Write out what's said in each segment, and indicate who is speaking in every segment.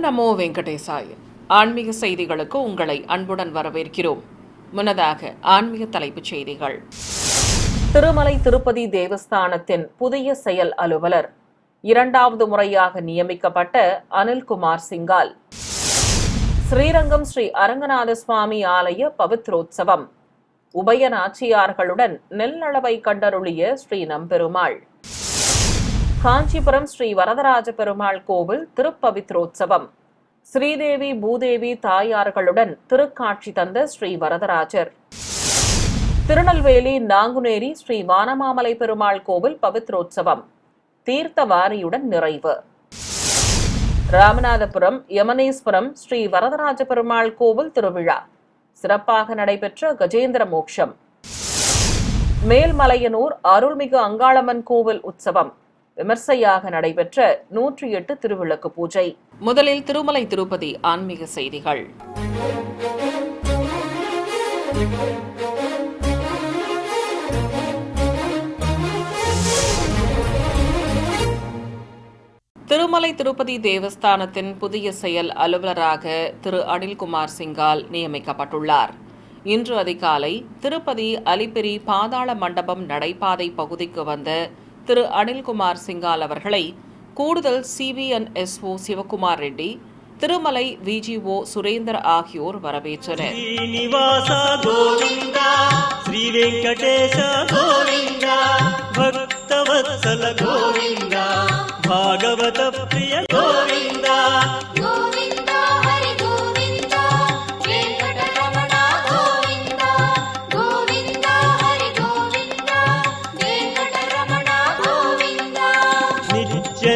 Speaker 1: நமோ வெங்கடேசாய. ஆன்மீக செய்திகளுக்கு உங்களை அன்புடன் வரவேற்கிறோம். முன்னதாக ஆன்மீக தலைப்புச் செய்திகள். திருமலை திருப்பதி தேவஸ்தானத்தின் புதிய செயல் அலுவலர் 2வது முறையாக நியமிக்கப்பட்ட அனில்குமார் சிங்கால். ஸ்ரீரங்கம் ஸ்ரீ அரங்கநாத சுவாமி ஆலய பவித்ரோத்சவம். உபய நாச்சியார்களுடன் நெல்லளவை கண்டருளிய ஸ்ரீ நம்பெருமாள். காஞ்சிபுரம் ஸ்ரீ வரதராஜ பெருமாள் கோவில் திருப்பவித்ரோத்சவம். ஸ்ரீதேவி பூதேவி தாயார்களுடன் திருக்காட்சி தந்த ஸ்ரீ வரதராஜர். திருநெல்வேலி நாங்குநேரி ஸ்ரீ வானமாமலை பெருமாள் கோவில் பவித்ரோத்சவம் தீர்த்தவாரியுடன் நிறைவு. ராமநாதபுரம் யமனேஸ்வரம் ஸ்ரீ வரதராஜ பெருமாள் கோவில் திருவிழா சிறப்பாக நடைபெற்ற கஜேந்திர மோட்சம். மேல்மலையனூர் அருள்மிகு அங்காளம்மன் கோவில் உற்சவம் விமர்சையாக நடைபெற்ற 108 திருவிளக்கு பூஜை. முதலில் திருமலை திருப்பதி ஆன்மீக செய்திகள். திருமலை திருப்பதி தேவஸ்தானத்தின் புதிய செயல் அலுவலராக திரு அனில்குமார் சிங்கால் நியமிக்கப்பட்டுள்ளார். இன்று அதிகாலை திருப்பதி அலிபிரி பாதாள மண்டபம் நடைபாதை பகுதிக்கு வந்த திரு அனில்குமார் சிங்கால் அவர்களை கூடுதல் சிபிஎன்எஸ்ஓ சிவகுமார் ரெட்டி, திருமலை விஜிஓ சுரேந்தர் ஆகியோர் வரவேற்றனர்.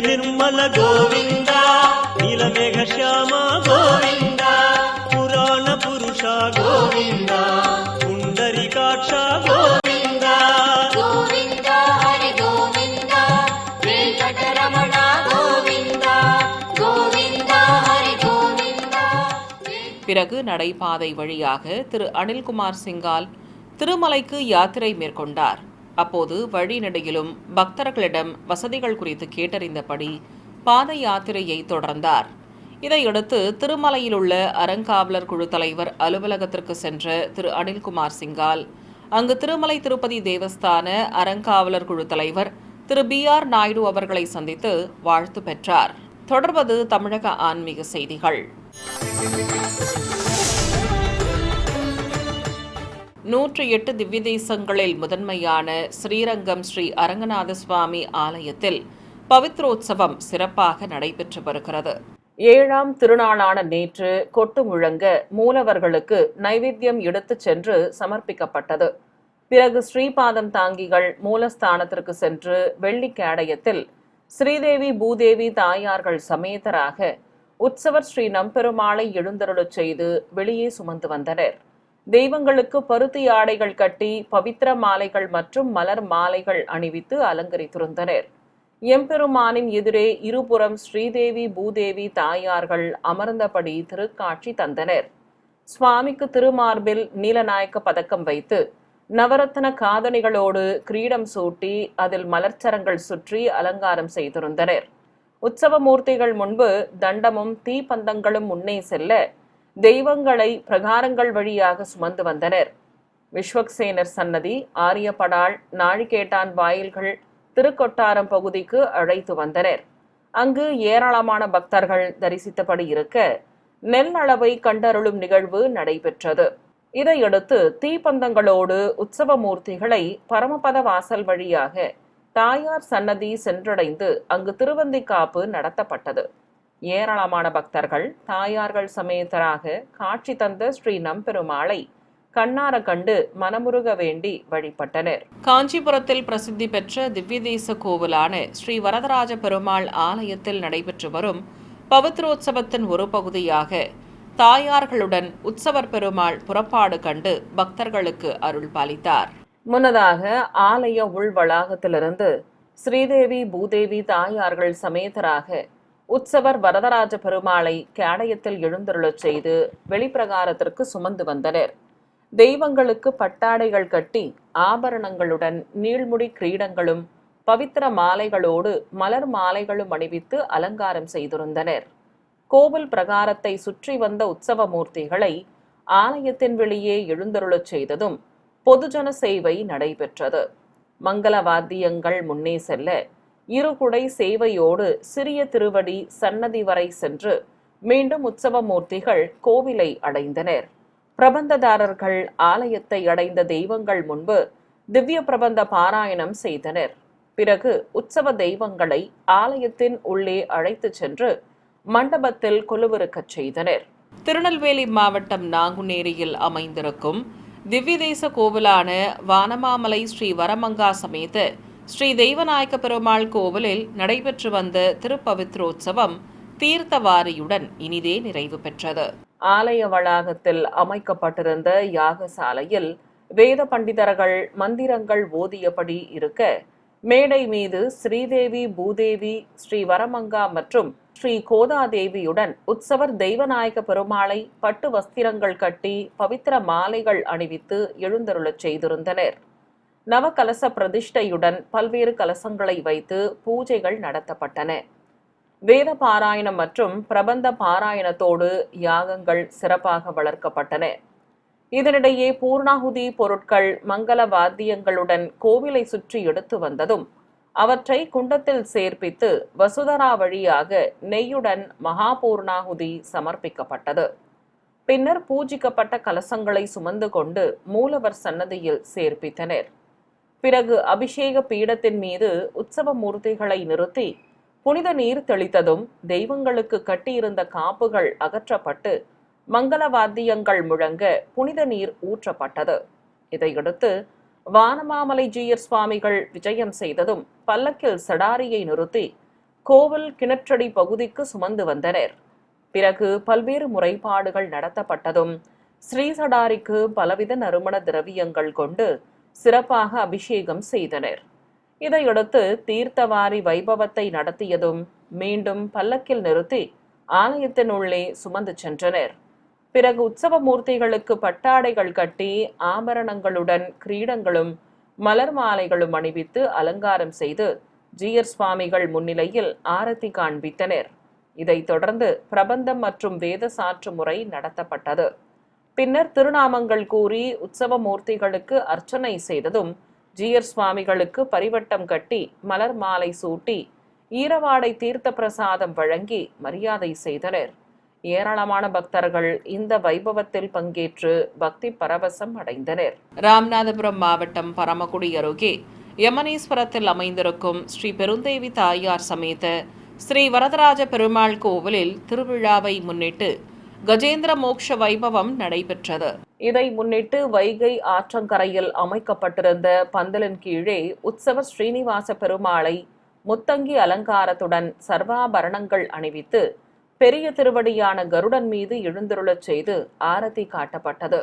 Speaker 2: निर्मल गोविंदा नीलमेघ श्यामा गोविंदा पुराण पुरुषा गोविंदा पुंडरीकाक्षा गोविंदा गोविंदा हरि गोविंदा वेंकटरमण गोविंदा गोविंदा हरि गोविंदा.
Speaker 1: பிறகு நடைபாதை வழியாக திரு அனில்குமார் சிங்கால் திருமலைக்கு யாத்திரை மேற்கொண்டார். அப்போது வழிநெடுகிலும் பக்தர்களிடம் வசதிகள் குறித்து கேட்டறிந்தபடி பாத யாத்திரையை தொடர்ந்தார். இதையடுத்து திருமலையில் உள்ள அறங்காவலர் குழு தலைவர் அலுவலகத்திற்கு சென்ற திரு அனில்குமார் சிங்கால் அங்கு திருமலை திருப்பதி தேவஸ்தான அறங்காவலர் குழு தலைவர் திரு BR நாயுடு அவர்களை சந்தித்து வாழ்த்து பெற்றார். தொடர்வது தமிழக ஆன்மீக செய்திகள். 108 திவ்ய தேசங்களில் முதன்மையான ஸ்ரீரங்கம் ஸ்ரீ அரங்கநாத சுவாமி ஆலயத்தில் பவித்ரோத்சவம் சிறப்பாக நடைபெற்று வருகிறது. 7ஆம் திருநாளான நேற்று கொட்டு முழங்க மூலவர்களுக்கு நைவேத்தியம் எடுத்துச் சென்று சமர்ப்பிக்கப்பட்டது. பிறகு ஸ்ரீபாதம் தாங்கிகள் மூலஸ்தானத்திற்கு சென்று வெள்ளி கேடயத்தில் ஸ்ரீதேவி பூதேவி தாயார்கள் சமேதராக உற்சவர் ஸ்ரீ நம்பெருமாளை எழுந்தருளச் செய்து வெளியே சுமந்து வந்தனர். தெய்வங்களுக்கு பருத்தி ஆடைகள் கட்டி பவித்திர மாலைகள் மற்றும் மலர் மாலைகள் அணிவித்து அலங்கரித்திருந்தனர். எம்பெருமானின் எதிரே இருபுறம் ஸ்ரீதேவி பூதேவி தாயார்கள் அமர்ந்தபடி திருக்காட்சி தந்தனர். சுவாமிக்கு திருமார்பில் நீலநாயக்க பதக்கம் வைத்து நவரத்ன காதணிகளோடு கிரீடம் சூட்டி அதில் மலர்ச்சரங்கள் சுற்றி அலங்காரம் செய்திருந்தனர். உற்சவ மூர்த்திகள் முன்பு தண்டமும் தீப்பந்தங்களும் முன்னே செல்ல தெய்வங்களை பிரகாரங்கள் வழியாக சுமந்து வந்தனர். விஸ்வக்சேனர் சன்னதி, ஆரியப்படாள், நாழிகேட்டான் வாயில்கள் திருக்கொட்டாரம் பகுதிக்கு அழைத்து வந்தனர். அங்கு ஏராளமான பக்தர்கள் தரிசித்தபடி இருக்க நெல்லளவை கண்டருளும் நிகழ்வு நடைபெற்றது. இதையடுத்து தீப்பந்தங்களோடு உற்சவ மூர்த்திகளை பரமபத வாசல் வழியாக தாயார் சன்னதி சென்றடைந்து அங்கு திருவந்திக்காப்பு நடத்தப்பட்டது. ஏராளமான பக்தர்கள் தாயார்கள் சமேதராக காட்சி தந்த ஸ்ரீ நம்பெருமாளை கண்ணார கண்டு மனமுருக வேண்டி வழிபட்டனர். காஞ்சிபுரத்தில் பிரசித்தி பெற்ற திவ்யதேச கோவிலான ஸ்ரீ வரதராஜ பெருமாள் ஆலயத்தில் நடைபெற்று வரும் பவித்ரோத்சவத்தின் ஒரு பகுதியாக தாயார்களுடன் உற்சவர் பெருமாள் புறப்பாடு கண்டு பக்தர்களுக்கு அருள் பாலித்தார். முன்னதாக ஆலய உள் வளாகத்திலிருந்து ஸ்ரீதேவி பூதேவி தாயார்கள் சமேதராக உற்சவர் வரதராஜ பெருமாளை கேடயத்தில் எழுந்தருளச் செய்து வெளிப்பிரகாரத்திற்கு சுமந்து வந்தனர். தெய்வங்களுக்கு பட்டாடைகள் கட்டி ஆபரணங்களுடன் நீள்முடி கிரீடங்களும் பவித்திர மாலைகளோடு மலர் மாலைகளும் அணிவித்து அலங்காரம் செய்திருந்தனர். கோவில் பிரகாரத்தை சுற்றி வந்த உற்சவ மூர்த்திகளை ஆலயத்தின் வெளியே எழுந்தருளச் செய்ததும் பொதுஜன சேவை நடைபெற்றது. மங்கள வாத்தியங்கள் முன்னே செல்ல இருகுடை சேவையோடு சிறிய திருவடி சன்னதி வரை சென்று மீண்டும் உற்சவ மூர்த்திகள் கோவிலை அடைந்தனர். பிரபந்ததாரர்கள் ஆலயத்தை அடைந்த தெய்வங்கள் முன்பு திவ்ய பிரபந்த பாராயணம் செய்தனர். பிறகு உற்சவ தெய்வங்களை ஆலயத்தின் உள்ளே அழைத்துச் சென்று மண்டபத்தில் கொலுவிருக்கச் செய்தனர். திருநெல்வேலி மாவட்டம் நாங்குநேரியில் அமைந்திருக்கும் திவ்ய தேச கோவிலான வானமாமலை ஸ்ரீ வரமங்கா சமேத ஸ்ரீ தெய்வநாயக்க பெருமாள் கோவிலில் நடைபெற்று வந்த திருப்பவித்ரோத்சவம் தீர்த்தவாரியுடன் இனிதே நிறைவு பெற்றது. ஆலய வளாகத்தில் அமைக்கப்பட்டிருந்த யாகசாலையில் வேத பண்டிதர்கள் மந்திரங்கள் ஓதியபடி இருக்க, மேடை மீது ஸ்ரீதேவி பூதேவி ஸ்ரீ வரமங்கா மற்றும் ஸ்ரீ கோதாதேவியுடன் உற்சவர் தெய்வநாயக பெருமாளை பட்டு வஸ்திரங்கள் கட்டி பவித்திர மாலைகள் அணிவித்து எழுந்தருளச் செய்திருந்தனர். நவகலச பிரதிஷ்டையுடன் பல்வேறு கலசங்களை வைத்து பூஜைகள் நடத்தப்பட்டன. வேத பாராயணம் மற்றும் பிரபந்த பாராயணத்தோடு யாகங்கள் சிறப்பாக வளர்க்கப்பட்டன. இதனிடையே பூர்ணாகுதி பொருட்கள் மங்கள வாத்தியங்களுடன் கோவிலை சுற்றி எடுத்து வந்ததும் அவற்றை குண்டத்தில் சேர்ப்பித்து வசுதரா வழியாக நெய்யுடன் மகாபூர்ணாகுதி சமர்ப்பிக்கப்பட்டது. பின்னர் பூஜிக்கப்பட்ட கலசங்களை சுமந்து கொண்டு மூலவர் சன்னதியில் சேர்ப்பித்தனர். பிறகு அபிஷேக பீடத்தின் மீது உற்சவ மூர்த்திகளை நிறுத்தி புனித நீர் தெளித்ததும் தெய்வங்களுக்கு கட்டியிருந்த காப்புகள் அகற்றப்பட்டு மங்கள வாத்தியங்கள் முழங்க புனித நீர் ஊற்றப்பட்டது. இதையடுத்து வானமாமலை ஜீயர் சுவாமிகள் விஜயம் செய்ததும் பல்லக்கில் சடாரியை நிறுத்தி கோவில் கிணற்றடி பகுதிக்கு சுமந்து வந்தனர். பிறகு பல்வேறு முறைப்பாடுகள் நடத்தப்பட்டதும் ஸ்ரீசடாரிக்கு பலவித நறுமண திரவியங்கள் கொண்டு சிறப்பாக அபிஷேகம் செய்தனர். இதையடுத்து தீர்த்தவாரி வைபவத்தை நடத்தியதும் மீண்டும் பல்லக்கில் நிறுத்தி ஆலயத்தின் உள்ளே சுமந்து சென்றனர். பிறகு உற்சவ மூர்த்திகளுக்கு பட்டாடைகள் கட்டி ஆபரணங்களுடன் கிரீடங்களும் மலர் மாலைகளும் அணிவித்து அலங்காரம் செய்து ஜீயர் சுவாமிகள் முன்னிலையில் ஆரத்தி காண்பித்தனர். இதைத் தொடர்ந்து பிரபந்தம் மற்றும் வேத சாற்று முறை நடத்தப்பட்டது. பின்னர் திருநாமங்கள் கூறி உற்சவ மூர்த்திகளுக்கு அர்ச்சனை செய்ததும் ஜீயர் சுவாமிகளுக்கு பரிவட்டம் கட்டி மலர் மாலை சூட்டி ஈரவாடை தீர்த்த பிரசாதம் வழங்கி மரியாதை செய்தனர். ஏராளமான பக்தர்கள் இந்த வைபவத்தில் பங்கேற்று பக்தி பரவசம் அடைந்தனர். ராமநாதபுரம் மாவட்டம் பரமக்குடி அருகே யமனேஸ்வரத்தில் அமைந்திருக்கும் ஸ்ரீ பெருந்தேவி தாயார் சமேத ஸ்ரீ வரதராஜ பெருமாள் கோவிலில் திருவிழாவை முன்னிட்டு கஜேந்திர மோக்ஷ வைபவம் நடைபெற்றது. இதை முன்னிட்டு வைகை ஆற்றங்கரையில் அமைக்கப்பட்டிருந்த பந்தலின் கீழே உற்சவர் ஸ்ரீனிவாச பெருமாளை முத்தங்கி அலங்காரத்துடன் சர்வாபரணங்கள் அணிவித்து பெரிய திருவடியான கருடன் மீது எழுந்தருளச் செய்து ஆரத்தி காட்டப்பட்டது.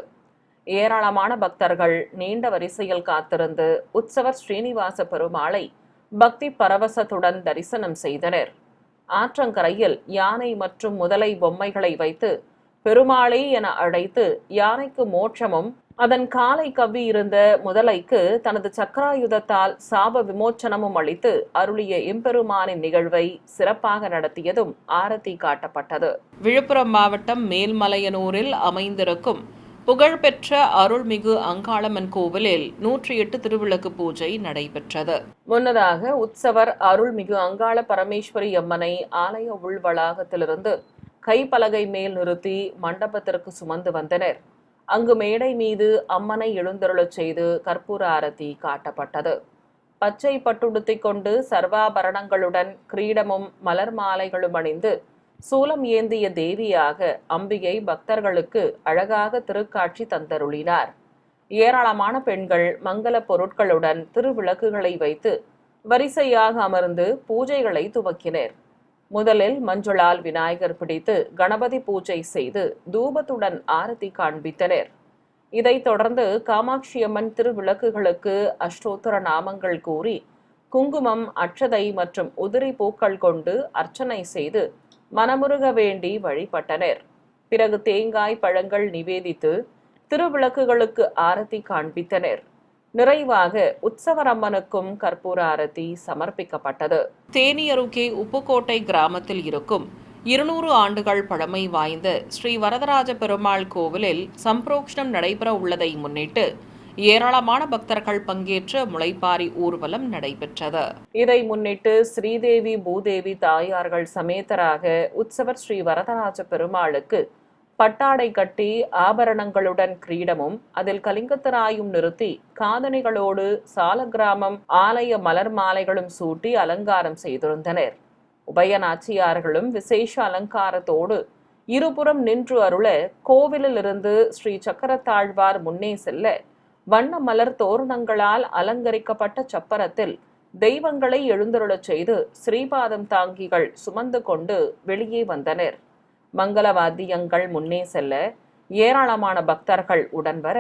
Speaker 1: ஏராளமான பக்தர்கள் நீண்ட வரிசையில் காத்திருந்து உற்சவர் ஸ்ரீனிவாச பெருமாளை பக்தி பரவசத்துடன் தரிசனம் செய்தனர். ஆற்றங்கரையில் யானை மற்றும் முதலை பொம்மைகளை வைத்து பெருமாளே என அழைத்து யானைக்கு மோட்சமும் அதன் காலை கவ்வி இருந்த முதலைக்கு தனது சக்கராயுதத்தால் சாப விமோச்சனமும் அளித்து அருளிய எம்பெருமானின் நிகழ்வை சிறப்பாக நடத்தியதும் ஆரத்தி காட்டப்பட்டது. விழுப்புரம் மாவட்டம் மேல்மலையனூரில் அமைந்திருக்கும் புகழ்பெற்ற அருள்மிகு அங்காளம்மன் கோவிலில் 108 திருவிளக்கு பூஜை நடைபெற்றது. முன்னதாக உற்சவர் அருள்மிகு அங்காள பரமேஸ்வரி அம்மனை ஆலய உள் வளாகத்திலிருந்து கைப்பலகை மேல் நிறுத்தி மண்டபத்திற்கு சுமந்து வந்தனர். அங்கு மேடை மீது அம்மனை எழுந்தருளச் செய்து கற்பூர ஆரத்தி காட்டப்பட்டது. பச்சை பட்டுடுத்திக் கொண்டு சர்வாபரணங்களுடன் கிரீடமும் மலர் மாலைகளும் அணிந்து சூலம் ஏந்திய தேவியாக அம்பிகை பக்தர்களுக்கு அழகாக திருக்காட்சி தந்தருளினார். ஏராளமான பெண்கள் மங்கள பொருட்களுடன் திருவிளக்குகளை வைத்து வரிசையாக அமர்ந்து பூஜைகளை துவக்கினர். முதலில் மஞ்சளால் விநாயகர் பிடித்து கணபதி பூஜை செய்து தூபத்துடன் ஆரத்தி காண்பித்தனர். இதைத் தொடர்ந்து காமாட்சியம்மன் திருவிளக்குகளுக்கு அஷ்டோத்தர நாமங்கள் கூறி குங்குமம், அட்சதை மற்றும் உதிரி பூக்கள் கொண்டு அர்ச்சனை செய்து மனமுருக வேண்டி வழிபட்டனர். பிறகு தேங்காய் பழங்கள் நிவேதித்து திருவிளக்குகளுக்கு ஆரத்தி காண்பித்தனர். நிறைவாக உற்சவரம்மனுக்கும் கற்பூர ஆரத்தி சமர்ப்பிக்கப்பட்டது. தேனி அருகே உப்புக்கோட்டை கிராமத்தில் இருக்கும் 200 ஆண்டுகள் பழமை வாய்ந்த ஸ்ரீ வரதராஜ பெருமாள் கோவிலில் சம்பிரோக்ஷணம் நடைபெற உள்ளதை முன்னிட்டு ஏராளமான பக்தர்கள் பங்கேற்ற முளைப்பாரி ஊர்வலம் நடைபெற்றது. இதை முன்னிட்டு ஸ்ரீதேவி பூதேவி தாயார்கள் சமேதராக உற்சவர் ஸ்ரீ வரதராஜ பெருமாளுக்கு பட்டாடை கட்டி ஆபரணங்களுடன் கிரீடமும் அதில் கலிங்கத்தராயும் நிறுத்தி காதணிகளோடு சாலக்கிராமம் ஆலய மலர் மாலைகளும் சூட்டி அலங்காரம் செய்திருந்தனர். உபய நாச்சியார்களும் விசேஷ அலங்காரத்தோடு இருபுறம் நின்று அருள கோவிலிலிருந்து ஸ்ரீ சக்கரத்தாழ்வார் முன்னே செல்ல வண்ண மலர் தோரணங்களால் அலங்கரிக்கப்பட்ட சப்பரத்தில் தெய்வங்களை எழுந்தருளச் செய்து ஸ்ரீபாதம் தாங்கிகள் சுமந்து கொண்டு வெளியே வந்தனர். மங்கள வாத்தியங்கள் முன்னே செல்ல ஏராளமான பக்தர்கள் உடன் வர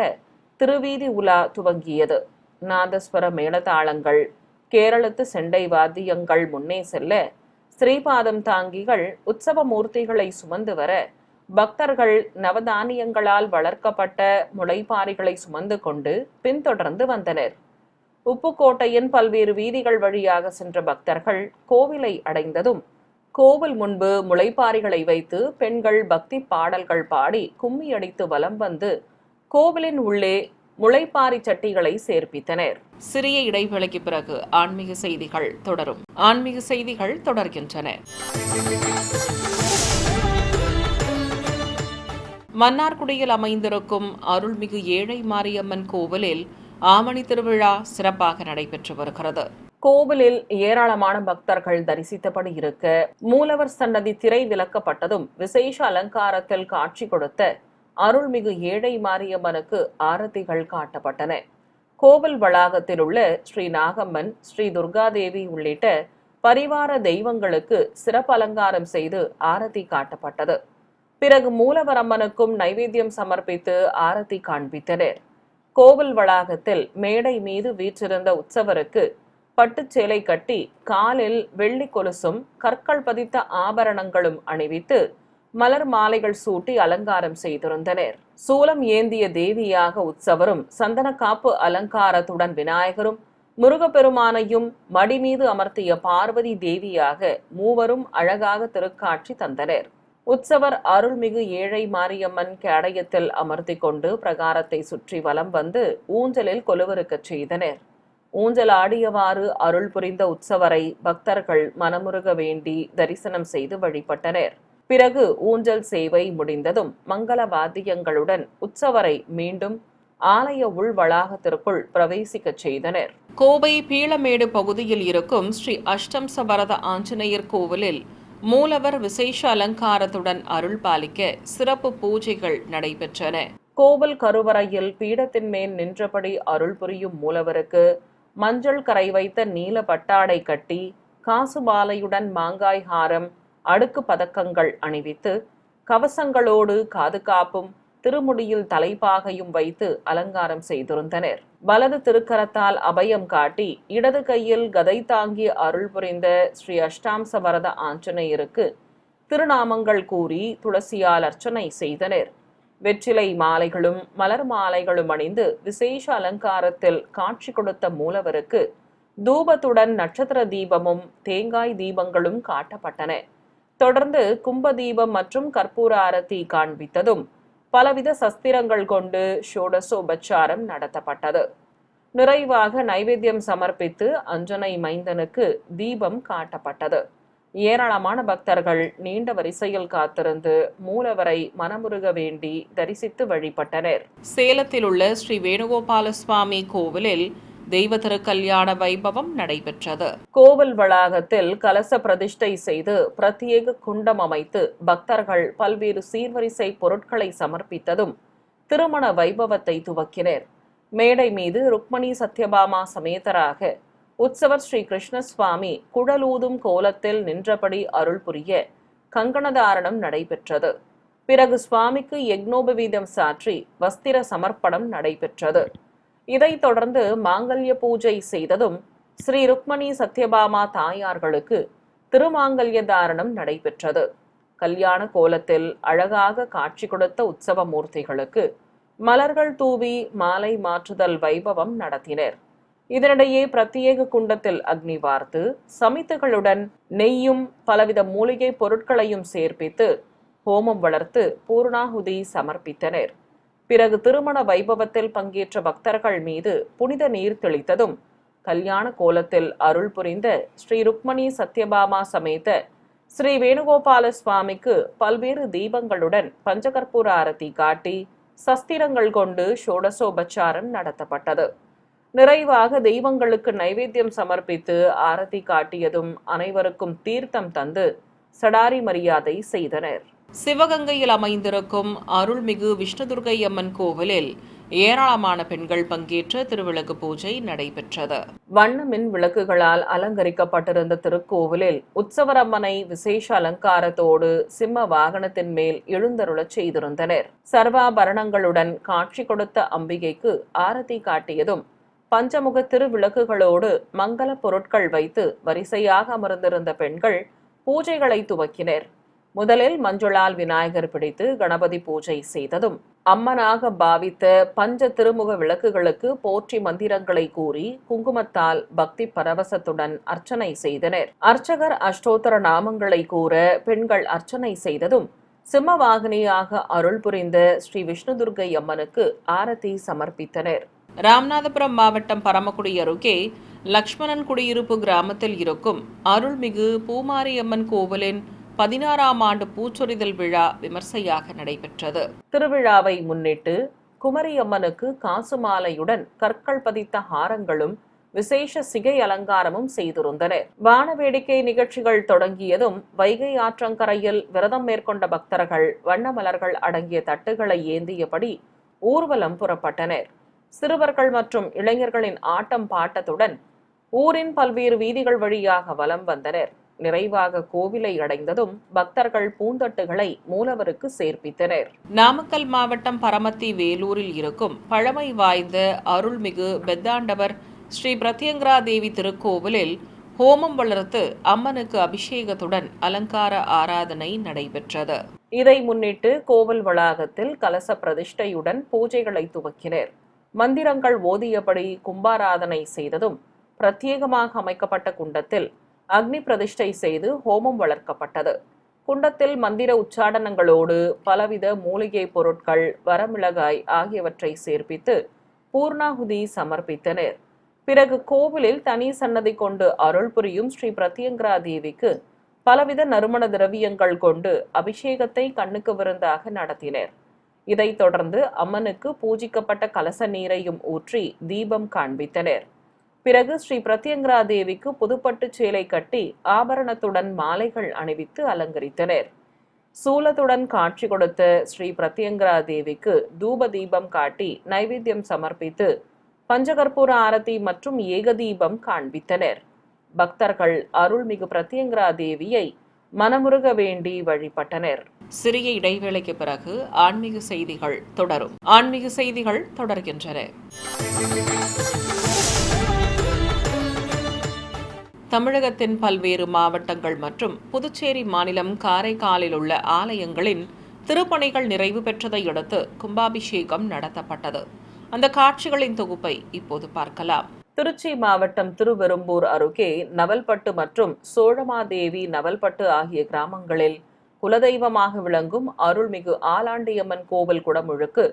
Speaker 1: திருவீதி உலா துவங்கியது. நாதஸ்வர மேளதாளங்கள், கேரளத்து செண்டை வாத்தியங்கள் முன்னே செல்ல ஸ்ரீபாதம் தாங்கிகள் உற்சவ மூர்த்திகளை சுமந்து வர பக்தர்கள் நவதானியங்களால் வளர்க்கப்பட்ட முளைப்பாரிகளை சுமந்து கொண்டு பின்தொடர்ந்து வந்தனர். உப்புக்கோட்டையின் பல்வேறு வீதிகள் வழியாக சென்ற பக்தர்கள் கோவிலை அடைந்ததும் கோவில் முன்பு முளைப்பாரிகளை வைத்து பெண்கள் பக்தி பாடல்கள் பாடி கும்மி அடித்து வலம் வந்து கோவிலின் உள்ளே முளைப்பாரி சட்டிகளை சேர்ப்பித்தனர். சிறிய இடைவேளைக்கு பிறகு ஆன்மீக செய்திகள் தொடரும். ஆன்மீக செய்திகள் தொடர்கின்றன. மன்னார்குடியில் அமைந்திருக்கும் அருள்மிகு ஏழை மாரியம்மன் கோவிலில் ஆமணி திருவிழா சிறப்பாக நடைபெற்று வருகிறது. கோவிலில் ஏராளமான பக்தர்கள் தரிசித்தபடி இருக்க மூலவர் சன்னதி திரை விலக்கப்பட்டதும் விசேஷ அலங்காரத்தில் காட்சி கொடுத்த அருள்மிகு ஏழை மாரியம்மனுக்கு ஆரத்திகள் காட்டப்பட்டன. கோவில் வளாகத்தில் உள்ள ஸ்ரீ நாகம்மன், ஸ்ரீ துர்காதேவி உள்ளிட்ட பரிவார தெய்வங்களுக்கு சிறப்பு அலங்காரம் செய்து ஆரத்தி காட்டப்பட்டது. பிறகு மூலவரம்மனுக்கும் நைவேத்தியம் சமர்ப்பித்து ஆரத்தி காண்பித்தனர். கோவில் வளாகத்தில் மேடை மீது வீற்றிருந்த உற்சவருக்கு பட்டுச்சேலை கட்டி காலில் வெள்ளி கொலுசும் கற்கள் பதித்த ஆபரணங்களும் அணிவித்து மலர் மாலைகள் சூட்டி அலங்காரம் செய்திருந்தனர். சூலம் ஏந்திய தேவியாக உற்சவரும் சந்தன காப்பு அலங்காரத்துடன் விநாயகரும் முருகப்பெருமானையும் மடி மீது அமர்த்திய பார்வதி தேவியாக மூவரும் அழகாக திருக்காட்சி தந்தனர். உற்சவர் அருள்மிகு ஏழை மாரியம்மன் கேடயத்தில் அமர்த்தி கொண்டு பிரகாரத்தை சுற்றி வலம் வந்து ஊஞ்சலில் கொலுவிருக்கச் செய்தனர். ஊஞ்சல் ஆடியவாறு அருள் புரிந்த உற்சவரை பக்தர்கள் மனமுருக வேண்டி தரிசனம் செய்து வழிபட்டனர். பிறகு ஊஞ்சல் சேவை முடிந்ததும் மங்கள வாத்தியங்களுடன் உற்சவரை மீண்டும் ஆலய உள் வளாகத்திற்குள் பிரவேசிக்கச் செய்தனர். கோவை பீளமேடு பகுதியில் இருக்கும் ஸ்ரீ அஷ்டம்ச வரத ஆஞ்சநேயர் கோவிலில் மூலவர் விசேஷ அலங்காரத்துடன் அருள் பாலிக்க சிறப்பு பூஜைகள் நடைபெற்றன. கோவில் கருவறையில் பீடத்தின் மேல் நின்றபடி அருள் புரியும் மூலவருக்கு மஞ்சள் கரை வைத்த நீல பட்டாடை கட்டி காசு மாலையுடன் மாங்காய் ஹாரம், அடுக்கு பதக்கங்கள் அணிவித்து கவசங்களோடு காது காப்பும் திருமுடியில் தலைப்பாகையும் வைத்து அலங்காரம் செய்திருந்தனர். வலது திருக்கரத்தால் அபயம் காட்டி இடது கையில் கதை தாங்கி அருள் புரிந்த ஸ்ரீ அஷ்டாம்ச வரத ஆஞ்சநேயருக்கு திருநாமங்கள் கூறி துளசியால் அர்ச்சனை செய்தனர். வெற்றிலை மாலைகளும் மலர் மாலைகளும் அணிந்து விசேஷ அலங்காரத்தில் காட்சி கொடுத்த மூலவருக்கு தூபத்துடன் நட்சத்திர தீபமும் தேங்காய் தீபங்களும் காட்டப்பட்டன. தொடர்ந்து கும்ப தீபம் மற்றும் கற்பூர ஆரத்தி காண்பித்ததும் பலவித சஸ்திரங்கள் கொண்டு ஷோடசோபச்சாரம் நடத்தப்பட்டது. நிறைவாக நைவேத்தியம் சமர்ப்பித்து அஞ்சனை மைந்தனுக்கு தீபம் காட்டப்பட்டது. ஏராளமான பக்தர்கள் நீண்ட வரிசையில் காத்திருந்து மூலவரை மனமுருக வேண்டி தரிசித்து வழிபட்டனர். சேலத்தில் உள்ள ஸ்ரீ வேணுகோபால சுவாமி கோவிலில் தெய்வ திருக்கல்யாண வைபவம் நடைபெற்றது. கோவில் வளாகத்தில் கலச பிரதிஷ்டை செய்து பிரத்யேக குண்டம் அமைத்து பக்தர்கள் பல்வேறு சீர்வரிசை பொருட்களை சமர்ப்பித்ததும் திருமண வைபவத்தை துவக்கினர். மேடை மீது ருக்மணி சத்யபாமா சமேதராக உற்சவர் ஸ்ரீ கிருஷ்ணசுவாமி குழலூதும் கோலத்தில் நின்றபடி அருள் புரிய கங்கணதாரணம் நடைபெற்றது. பிறகு சுவாமிக்கு யக்னோபவீதம் சாற்றி வஸ்திர சமர்ப்பணம் நடைபெற்றது. இதைத் தொடர்ந்து மாங்கல்ய பூஜை செய்ததும் ஸ்ரீ ருக்மணி சத்யபாமா தாயார்களுக்கு திருமாங்கல்ய தாரணம் நடைபெற்றது. கல்யாண கோலத்தில் அழகாக காட்சி கொடுத்த உற்சவ மூர்த்திகளுக்கு மலர்கள் தூவி மாலை மாற்றுதல் வைபவம் நடத்தினர். இதனிடையே பிரத்யேக குண்டத்தில் அக்னி வார்த்து சமித்துகளுடன் நெய்யும் பலவித மூலிகை பொருட்களையும் சேர்ப்பித்து ஹோமம் வளர்த்து பூர்ணாகுதி சமர்ப்பித்தனர். பிறகு திருமண வைபவத்தில் பங்கேற்ற பக்தர்கள் மீது புனித நீர் தெளித்ததும் கல்யாண கோலத்தில் அருள் புரிந்த ஸ்ரீ ருக்மணி சத்யபாமா சமேத ஸ்ரீ வேணுகோபால சுவாமிக்கு பல்வேறு தீபங்களுடன் பஞ்சகற்பூர ஆரத்தி காட்டி சஸ்திரங்கள் கொண்டு ஷோடசோபச்சாரம் நடத்தப்பட்டது. நிறைவாக தெய்வங்களுக்கு நைவேத்தியம் சமர்ப்பித்து ஆரத்தி காட்டியதும் அனைவருக்கும் தீர்த்தம் தந்து சடாரி மரியாதை செய்தனர். சிவகங்கையில் அமைந்திருக்கும் அருள்மிகு விஷ்ணுதுர்க்கை அம்மன் கோவிலில் ஏராளமான பெண்கள் பங்கேற்ற திருவிளக்கு பூஜை நடைபெற்றது. வண்ண மின் விளக்குகளால் அலங்கரிக்கப்பட்டிருந்த திருக்கோவிலில் உற்சவரம்மனை விசேஷ அலங்காரத்தோடு சிம்ம வாகனத்தின் மேல் எழுந்தருளச் செய்திருந்தனர். சர்வாபரணங்களுடன் காட்சி கொடுத்த அம்பிகைக்கு ஆரத்தி காட்டியதும் பஞ்சமுக திருவிளக்குகளோடு மங்கள பொருட்கள் வைத்து வரிசையாக அமர்ந்திருந்த பெண்கள் பூஜைகளை துவக்கினர். முதலில் மஞ்சளால் விநாயகர் பிடித்து கணபதி பூஜை செய்ததும் அம்மனாக பாவித்த பஞ்ச திருமுக விளக்குகளுக்கு போற்றி மந்திரங்களை கூறி குங்குமத்தால் பக்தி பரவசத்துடன் அர்ச்சனை செய்தனர். அர்ச்சகர் அஷ்டோத்தர நாமங்களை கூற பெண்கள் அர்ச்சனை செய்ததும் சிம்மவாகினியாக அருள் புரிந்த ஸ்ரீ விஷ்ணுதுர்க்கை அம்மனுக்கு ஆரத்தி சமர்ப்பித்தனர். ராமநாதபுரம் மாவட்டம் பரமக்குடி அருகே லக்ஷ்மணன் குடியிருப்பு கிராமத்தில் இருக்கும் அருள்மிகு பூமாரியம்மன் கோவிலின் 16ஆம் ஆண்டு பூச்சொரிதல் விழா விமர்சையாக நடைபெற்றது. திருவிழாவை முன்னிட்டு குமரி அம்மனுக்கு காசு மாலையுடன் கற்கள் பதித்த ஹாரங்களும் விசேஷ சிகை அலங்காரமும் செய்திருந்தனர். வான வேடிக்கை நிகழ்ச்சிகள் தொடங்கியதும் வைகை ஆற்றங்கரையில் விரதம் மேற்கொண்ட பக்தர்கள் வண்ண மலர்கள் அடங்கிய தட்டுகளை ஏந்தியபடி ஊர்வலம் புறப்பட்டனர். சிறுவர்கள் மற்றும் இளைஞர்களின் ஆட்டம் பாட்டத்துடன் ஊரின் பல்வேறு வீதிகள் வழியாக வலம் வந்தனர். நிறைவாக கோவிலை அடைந்ததும் பக்தர்கள் பூந்தட்டுகளை மூலவருக்கு சேர்ப்பித்தனர். நாமக்கல் மாவட்டம் பரமத்தி வேலூரில் இருக்கும் பழமை வாய்ந்த அருள்மிகு பெத்தாண்டவர் ஸ்ரீ பிரத்யங்கரா தேவி திருக்கோவிலில் ஹோமம் வளர்த்து அம்மனுக்கு அபிஷேகத்துடன் அலங்கார ஆராதனை நடைபெற்றது. இதை முன்னிட்டு கோவில் வளாகத்தில் கலச பிரதிஷ்டையுடன் பூஜைகளை துவக்கினர். மந்திரங்கள் ஓதியபடி கும்பாராதனை செய்ததும் பிரத்யேகமாக அமைக்கப்பட்ட குண்டத்தில் அக்னி பிரதிஷ்டை செய்து ஹோமம் வளர்க்கப்பட்டது. குண்டத்தில் மந்திர உச்சாடனங்களோடு பலவித மூலிகை பொருட்கள், வரமிளகாய் ஆகியவற்றை சேர்ப்பித்து பூர்ணாகுதி சமர்ப்பித்தனர். பிறகு கோவிலில் தனி சன்னதி கொண்டு அருள் புரியும் ஸ்ரீ பிரத்யங்கரா தேவிக்கு பலவித நறுமண திரவியங்கள் கொண்டு அபிஷேகத்தை கண்ணுக்கு விருந்தாக நடத்தினர். இதைத் தொடர்ந்து அம்மனுக்கு பூஜிக்கப்பட்ட கலச நீரையும் ஊற்றி தீபம் காண்பித்தனர். பிறகு ஸ்ரீ பிரத்யங்கரா தேவிக்கு புதுப்பட்டு சேலை கட்டி ஆபரணத்துடன் மாலைகள் அணிவித்து அலங்கரித்தனர். சூலத்துடன் காட்சி கொடுத்த ஸ்ரீ பிரத்யங்கரா தேவிக்கு தூப தீபம் காட்டி நைவேத்தியம் சமர்ப்பித்து பஞ்சகற்பூர ஆரத்தி மற்றும் ஏகதீபம் காண்பித்தனர். பக்தர்கள் அருள்மிகு பிரத்யங்கரா தேவியை மனமுருக வேண்டி வழிபட்டனர். சிறிய இடைவேளைக்கு பிறகு ஆன்மீக செய்திகள் தொடரும். ஆன்மீக செய்திகள் தொடர்கின்றன. தமிழகத்தின் பல்வேறு மாவட்டங்கள் மற்றும் புதுச்சேரி மாநிலம் காரைக்காலில் உள்ள ஆலயங்களின் திருப்பணிகள் நிறைவு பெற்றதை அடுத்து கும்பாபிஷேகம் நடத்தப்பட்டது. அந்த காட்சிகளின் தொகுப்பை இப்போது பார்க்கலாம். திருச்சி மாவட்டம் திருவெரும்பூர் அருகே நவல்பட்டு மற்றும் சோழமாதேவி நவல்பட்டு ஆகிய கிராமங்களில் குலதெய்வமாக விளங்கும் அருள்மிகு ஆலாண்டியம்மன் கோவில் குடமுழுக்கு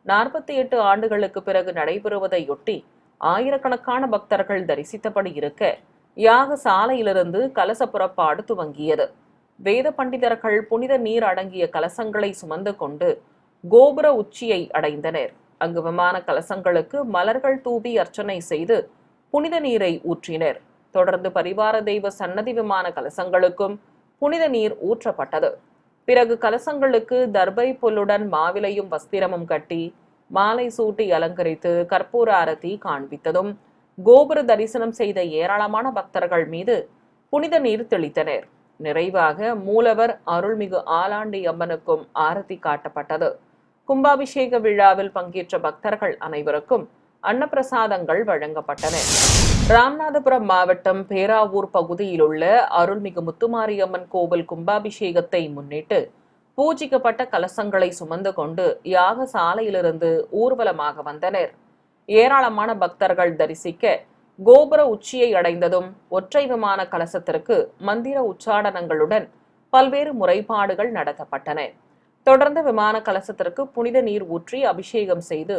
Speaker 1: 48 ஆண்டுகளுக்கு பிறகு நடைபெறுவதையொட்டி ஆயிரக்கணக்கான பக்தர்கள் தரிசித்தபடி இருக்க யாக சாலையிலிருந்து கலச புறப்பாடு துவங்கியது. வேத பண்டிதர்கள் புனித நீர் அடங்கிய கலசங்களை சுமந்து கொண்டு கோபுர உச்சியை அடைந்தனர். அங்கு விமான கலசங்களுக்கு மலர்கள் தூவி அர்ச்சனை செய்து புனித நீரை ஊற்றினர். தொடர்ந்து பரிவார தெய்வ சன்னதி விமான கலசங்களுக்கும் புனித நீர் ஊற்றப்பட்டது. பிறகு கலசங்களுக்கு தர்பை புல்லுடன் மாவிலையும் வஸ்திரமும் கட்டி மாலை சூட்டி அலங்கரித்து கற்பூர ஆரத்தி காண்பித்ததும் கோபுர தரிசனம் செய்த ஏராளமான பக்தர்கள் மீது புனித நீர் தெளித்தனர். நிறைவாக மூலவர் அருள்மிகு ஆலாண்டி அம்மனுக்கும் ஆரத்தி காட்டப்பட்டது. கும்பாபிஷேக விழாவில் பங்கேற்ற பக்தர்கள் அனைவருக்கும் அன்னப்பிரசாதங்கள் வழங்கப்பட்டன. ராமநாதபுரம் மாவட்டம் பேராவூர் பகுதியில் உள்ள அருள்மிகு முத்துமாரியம்மன் கோவில் கும்பாபிஷேகத்தை முன்னிட்டு பூஜிக்கப்பட்ட கலசங்களை சுமந்து கொண்டு யாக சாலையிலிருந்து ஊர்வலமாக வந்தனர். ஏராளமான பக்தர்கள் தரிசிக்க கோபுர உச்சியை அடைந்ததும் ஒற்றை விமான கலசத்திற்கு மந்திர உச்சாடனங்களுடன் பல்வேறு முறைப்பாடுகள் நடத்தப்பட்டன. தொடர்ந்து விமான கலசத்திற்கு புனித நீர் ஊற்றி அபிஷேகம் செய்து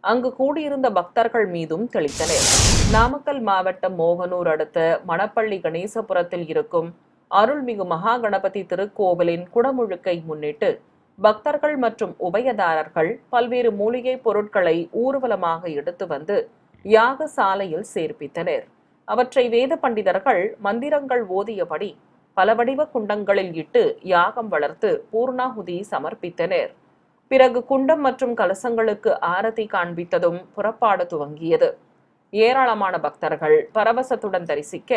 Speaker 1: அங்கு கூடியிருந்த பக்தர்கள் மீதும் தெளித்தனர். நாமக்கல் மாவட்டம் மோகனூர் அடுத்த மணப்பள்ளி கணேசபுரத்தில் இருக்கும் அருள்மிகு மகா கணபதி திருக்கோவிலின் குடமுழுக்கை முன்னிட்டு பக்தர்கள் மற்றும் உபயதாரர்கள் பல்வேறு மூலிகை பொருட்களை ஊர்வலமாக எடுத்து வந்து யாக சாலையில் சேர்ப்பித்தனர். அவற்றை வேத பண்டிதர்கள் மந்திரங்கள் ஓதியபடி பல வடிவ குண்டங்களில் இட்டு யாகம் வளர்த்து பூர்ணாகுதி சமர்ப்பித்தனர். பிறகு குண்டம் மற்றும் கலசங்களுக்கு ஆரத்தி காண்பித்ததும் புறப்பாடு துவங்கியது. ஏராளமான பக்தர்கள் பரவசத்துடன் தரிசிக்க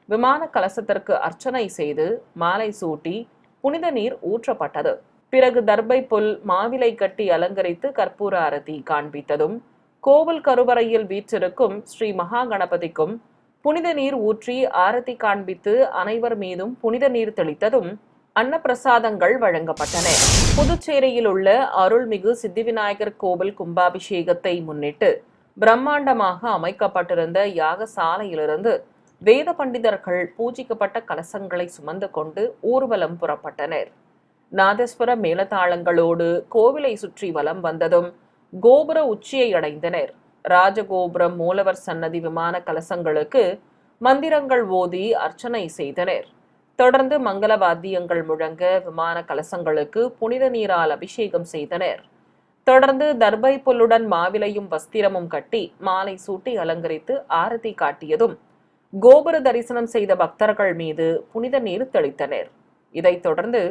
Speaker 1: விமான கலசத்திற்கு அர்ச்சனை செய்து மாலை சூட்டி புனித நீர் ஊற்றப்பட்டது. பிறகு தர்பை புல் மாவிலை கட்டி அலங்கரித்து கற்பூர ஆரத்தி காண்பித்ததும் கோவில் கருவறையில் வீற்றிருக்கும் ஸ்ரீ மகா கணபதிக்கும் புனித நீர் ஊற்றி ஆரத்தி காண்பித்து அனைவர் மீதும் புனித நீர் தெளித்ததும் அன்னப்பிரசாதங்கள் வழங்கப்பட்டன. புதுச்சேரியில் உள்ள அருள்மிகு சித்திவிநாயகர் கோவில் கும்பாபிஷேகத்தை முன்னிட்டு பிரம்மாண்டமாக அமைக்கப்பட்டிருந்த யாக சாலையிலிருந்து வேத பண்டிதர்கள் பூஜிக்கப்பட்ட கலசங்களை சுமந்து கொண்டு ஊர்வலம் புறப்பட்டனர். நாதஸ்வர மேளதாளங்களோடு கோவிலை சுற்றி வலம் வந்ததும் கோபுர உச்சியை அடைந்தனர். ராஜகோபுரம் மூலவர் சன்னதி விமான கலசங்களுக்கு மந்திரங்கள் ஓதி அர்ச்சனை செய்தனர். தொடர்ந்து மங்கள வாத்தியங்கள் முழங்க விமான கலசங்களுக்கு புனித நீரால் அபிஷேகம் செய்தனர். தொடர்ந்து தர்பை புல்லுடன் மாவிலையும் வஸ்திரமும் கட்டி மாலை சூட்டி அலங்கரித்து ஆரத்தி காட்டியதும் கோபுர தரிசனம் செய்த பக்தர்கள் மீது புனித நீர் தெளித்தனர். இதைத் தொடர்ந்து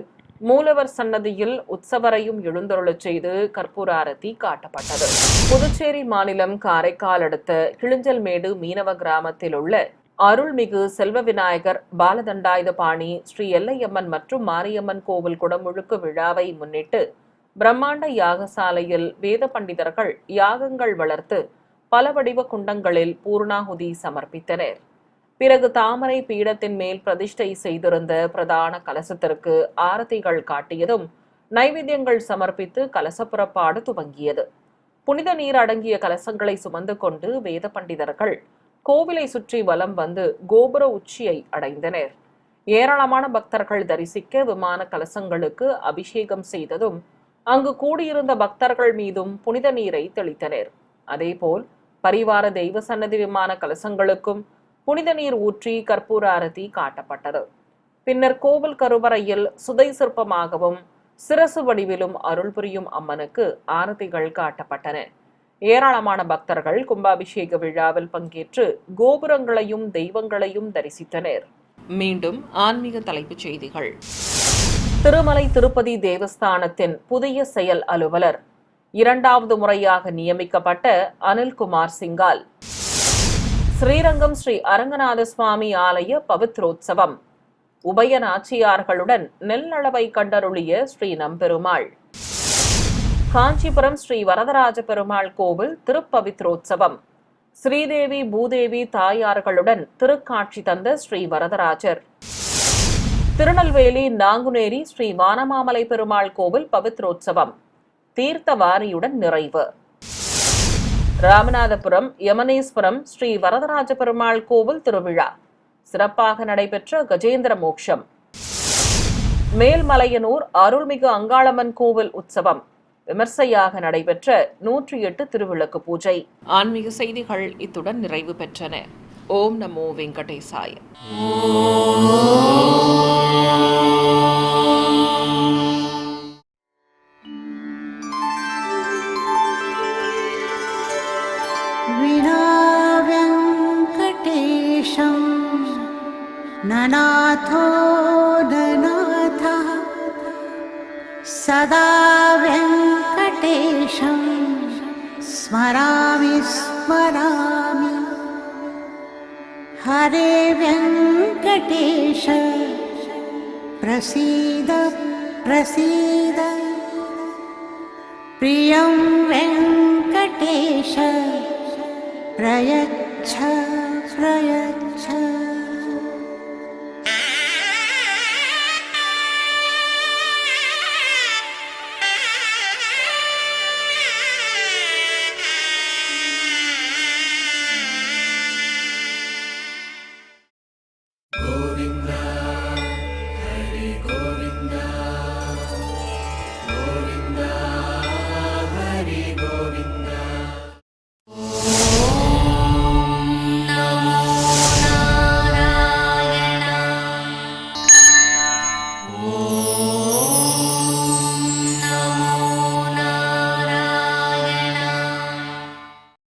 Speaker 1: மூலவர் சன்னதியில் உற்சவரையும் எழுந்தருளச் செய்து கற்பூர ஆரத்தி காட்டப்பட்டது. புதுச்சேரி மாநிலம் காரைக்கால் அடுத்த கிளிஞ்சல்மேடு மீனவ கிராமத்தில் உள்ள அருள்மிகு செல்வ விநாயகர் பாலதண்டாயுதபாணி ஸ்ரீ எல்லையம்மன் மற்றும் மாரியம்மன் கோவில் குடமுழுக்கு விழாவை முன்னிட்டு பிரம்மாண்ட யாகசாலையில் வேத பண்டிதர்கள் யாகங்கள் வளர்த்து பல வடிவ குண்டங்களில் பூர்ணாகுதி சமர்ப்பித்தனர். பிறகு தாமரை பீடத்தின் மேல் பிரதிஷ்டை செய்திருந்த பிரதான கலசத்திற்கு ஆரத்திகள் காட்டியதும் நைவேத்தியங்கள் சமர்ப்பித்து கலச புறப்பாடு துவங்கியது. புனித நீர் அடங்கிய கலசங்களை சுமந்து கொண்டு வேத பண்டிதர்கள் கோவிலை சுற்றி வலம் வந்து கோபுர உச்சியை அடைந்தனர். ஏராளமான பக்தர்கள் தரிசிக்க விமான கலசங்களுக்கு அபிஷேகம் செய்ததும் அங்கு கூடியிருந்த பக்தர்கள் மீதும் புனித நீரை தெளித்தனர். அதேபோல் பரிவார தெய்வ சன்னதி விமான கலசங்களுக்கும் புனித நீர் ஊற்றி கற்பூர ஆரத்தி காட்டப்பட்டது. பின்னர் கோவில் கருவறையில் சுதை சிற்பமாகவும் சிரசு வடிவிலும் அருள் புரியும் அம்மனுக்கு ஆரத்திகள் காட்டப்பட்டன. ஏராளமான பக்தர்கள் கும்பாபிஷேக விழாவில் பங்கேற்று கோபுரங்களையும் தெய்வங்களையும் தரிசித்தனர். மீண்டும் ஆன்மீக தலைப்புச் செய்திகள். திருமலை திருப்பதி தேவஸ்தானத்தின் புதிய செயல் அலுவலர் 2வது முறையாக நியமிக்கப்பட்ட அனில்குமார் சிங்கால். ஸ்ரீரங்கம் ஸ்ரீ அரங்கநாத சுவாமி ஆலய பவித்ரோத்சவம். உபய நாச்சியார்களுடன் நெல்லளவை கண்டருளிய ஸ்ரீ நம்பெருமாள். காஞ்சிபுரம் ஸ்ரீ வரதராஜ பெருமாள் கோவில் திருப்பவித்ரோத்சவம். ஸ்ரீதேவி பூதேவி தாயார்களுடன் திருக்காட்சி தந்த ஸ்ரீ வரதராஜர். திருநெல்வேலி நாங்குநேரி ஸ்ரீ வானமாமலை பெருமாள் கோவில் பவித்ரோத்சவம் தீர்த்தவாரியுடன் நிறைவு. ராமநாதபுரம் யமனேஸ்வரம் ஸ்ரீ வரதராஜ பெருமாள் கோவில் திருவிழா சிறப்பாக நடைபெற்ற கஜேந்திர மோட்சம். மேல்மலையனூர் அருள்மிகு அங்காளம்மன் கோவில் உற்சவம் விமர்சையாக நடைபெற்ற 108 திருவிளக்கு பூஜை. ஆன்மீக செய்திகள் இத்துடன் நிறைவு பெற்றன. ஓம் நமோ வெங்கடேசாய.
Speaker 3: ननाथो ननाथः सदा वेङ्कटेशं स्मरामि स्मरामि. हरे वेङ्कटेश प्रसीद प्रसीद. प्रियं वेङ्कटेश प्रयच्छ प्रयच्छ.